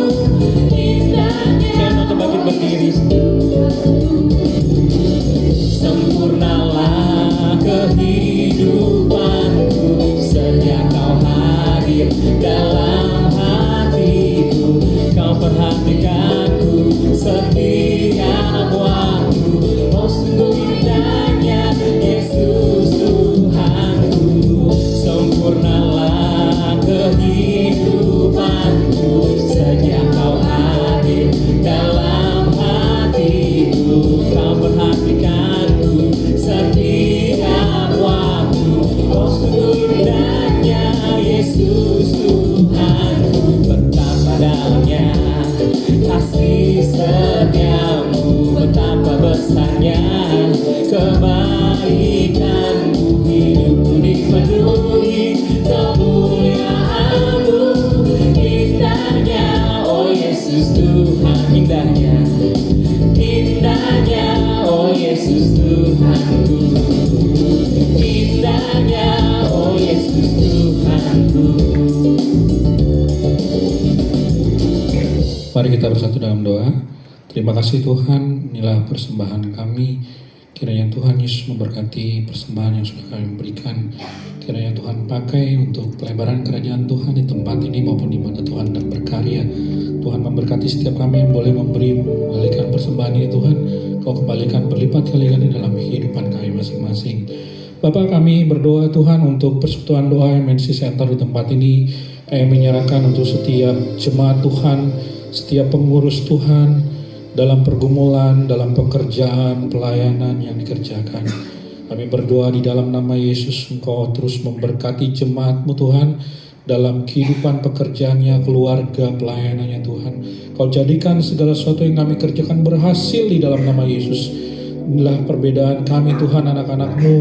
indahnya. Jangan bangkit berdiri. Sempurnalah kehidupanku sejak Kau hadir dalam hatiku. Kau perhatikanku setiap waktu. Oh sungguh indahnya Yesus Tuhanku. Sempurnalah kehidupanku sejak Kau hadir dalam hatiku. Kau perhatikanku setiap waktu. Oh sungguh indahnya Yesus Tuhanku. Betapa dalamnya kasih setiamu, betapa besarnya kebaikanmu, hidupku dipenuhi kemuliaan-Mu, indahnya oh Yesus Tuhan, indahnya, indahnya oh Yesus Tuhanku, indahnya oh Yesus Tuhanku. Mari kita bersatu dalam doa. Terima kasih Tuhan, inilah persembahan kami. Kiranya Tuhan Yesus memberkati persembahan yang sudah kami berikan. Kiranya Tuhan pakai untuk pelebaran kerajaan Tuhan di tempat ini maupun di mana Tuhan dan berkarya. Tuhan memberkati setiap kami yang boleh memberikan persembahan ini Tuhan. Kau kembalikan berlipat kali ganda dalam kehidupan kami masing-masing. Bapak kami berdoa Tuhan untuk persekutuan doa MNC Center di tempat ini. Kami menyerahkan untuk setiap jemaat Tuhan, setiap pengurus Tuhan dalam pergumulan, dalam pekerjaan, pelayanan yang dikerjakan. Kami berdoa di dalam nama Yesus, Engkau terus memberkati jemaat-Mu Tuhan dalam kehidupan pekerjaannya, keluarga, pelayanannya Tuhan. Kau jadikan segala sesuatu yang kami kerjakan berhasil di dalam nama Yesus. Inilah perbedaan kami Tuhan, anak-anak-Mu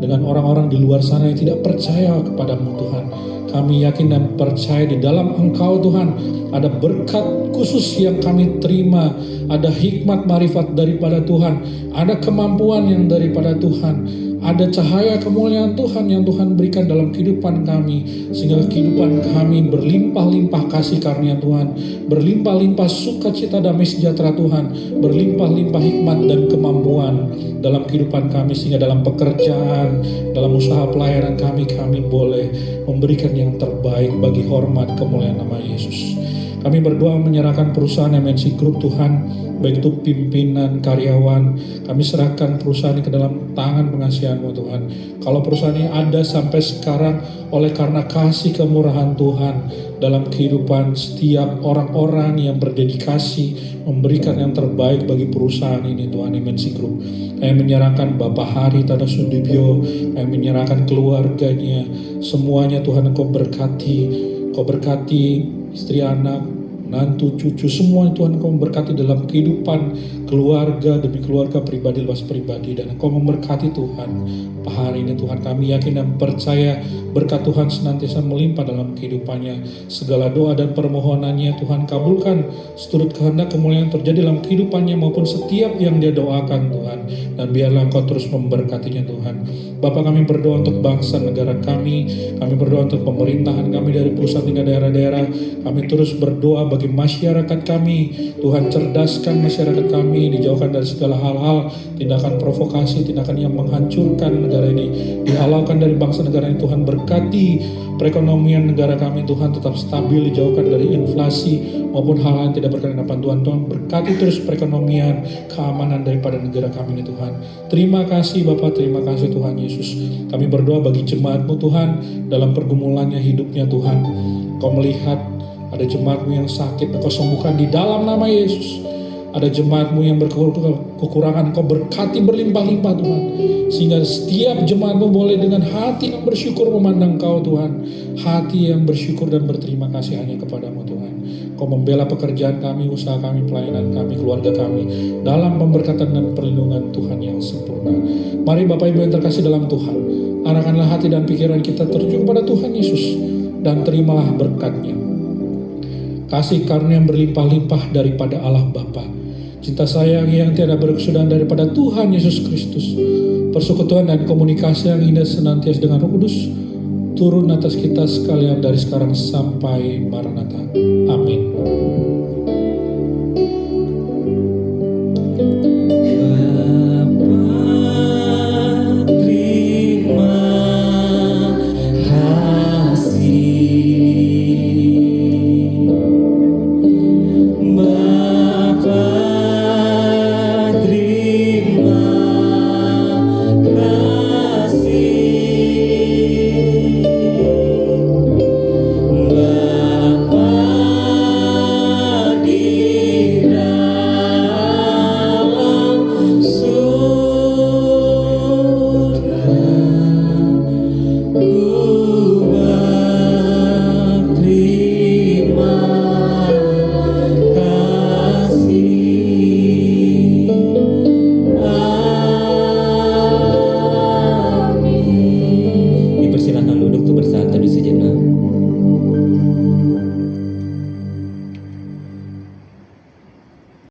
dengan orang-orang di luar sana yang tidak percaya kepada-Mu Tuhan. Kami yakin dan percaya di dalam Engkau Tuhan ada berkat khusus yang kami terima, ada hikmat marifat daripada Tuhan, ada kemampuan yang daripada Tuhan, ada cahaya kemuliaan Tuhan yang Tuhan berikan dalam kehidupan kami, sehingga kehidupan kami berlimpah-limpah kasih karunia Tuhan, berlimpah-limpah sukacita damai sejahtera Tuhan, berlimpah-limpah hikmat dan kemampuan dalam kehidupan kami, sehingga dalam pekerjaan, dalam usaha pelayanan kami boleh memberikan yang terbaik bagi hormat kemuliaan nama Yesus. Kami berdoa menyerahkan perusahaan MNC Group Tuhan, baik itu pimpinan, karyawan, kami serahkan perusahaan ini ke dalam tangan pengasihan-Mu Tuhan. Kalau perusahaan ini ada sampai sekarang oleh karena kasih kemurahan Tuhan dalam kehidupan setiap orang-orang yang berdedikasi memberikan yang terbaik bagi perusahaan ini Tuhan MNC Group. Kami menyerahkan Bapak Hari Tanda Sudibyo, kami menyerahkan keluarganya, semuanya Tuhan Engkau berkati istri anak, menantu, cucu, semua Tuhan Engkau memberkati dalam kehidupan keluarga demi keluarga, pribadi lepas pribadi, dan Engkau memberkati Tuhan. Hari ini Tuhan kami yakin dan percaya berkat Tuhan senantiasa melimpah dalam kehidupannya. Segala doa dan permohonannya Tuhan kabulkan seturut kehendak kemuliaan terjadi dalam kehidupannya maupun setiap yang dia doakan Tuhan. Dan biarlah Engkau terus memberkatinya Tuhan. Bapa, kami berdoa untuk bangsa negara kami berdoa untuk pemerintahan kami dari pusat hingga daerah-daerah. Kami terus berdoa bagi masyarakat kami. Tuhan, cerdaskan masyarakat kami, dijauhkan dari segala hal-hal, tindakan provokasi, tindakan yang menghancurkan negara ini, dihalaukan dari bangsa negara ini. Tuhan, berkati perekonomian negara kami Tuhan, tetap stabil, dijauhkan dari inflasi maupun hal-hal yang tidak berkenan Tuhan. Tuhan, berkati terus perekonomian, keamanan daripada negara kami ini Tuhan. Terima kasih Bapa, terima kasih Tuhan Yesus. Kami berdoa bagi jemaat-Mu Tuhan dalam pergumulannya hidupnya Tuhan. Kau melihat ada jemaat-Mu yang sakit, Engkau sembuhkan di dalam nama Yesus. Ada jemaat-Mu yang berkekurangan, Engkau berkati berlimpah-limpah Tuhan. Sehingga setiap jemaat-Mu boleh dengan hati yang bersyukur memandang Kau Tuhan. Hati yang bersyukur dan berterima kasih hanya kepadamu Tuhan. Kau membela pekerjaan kami, usaha kami, pelayanan kami, keluarga kami, dalam pemberkatan dan perlindungan Tuhan yang sempurna. Mari Bapak Ibu yang terkasih dalam Tuhan, arahkanlah hati dan pikiran kita tertuju kepada Tuhan Yesus, dan terimalah berkat-Nya. Kasih karunia yang berlimpah-limpah daripada Allah Bapa, cinta sayang yang tiada berkesudahan daripada Tuhan Yesus Kristus, persekutuan dan komunikasi yang indah senantiasa dengan Roh Kudus turun atas kita sekalian dari sekarang sampai Maranatha. Amin.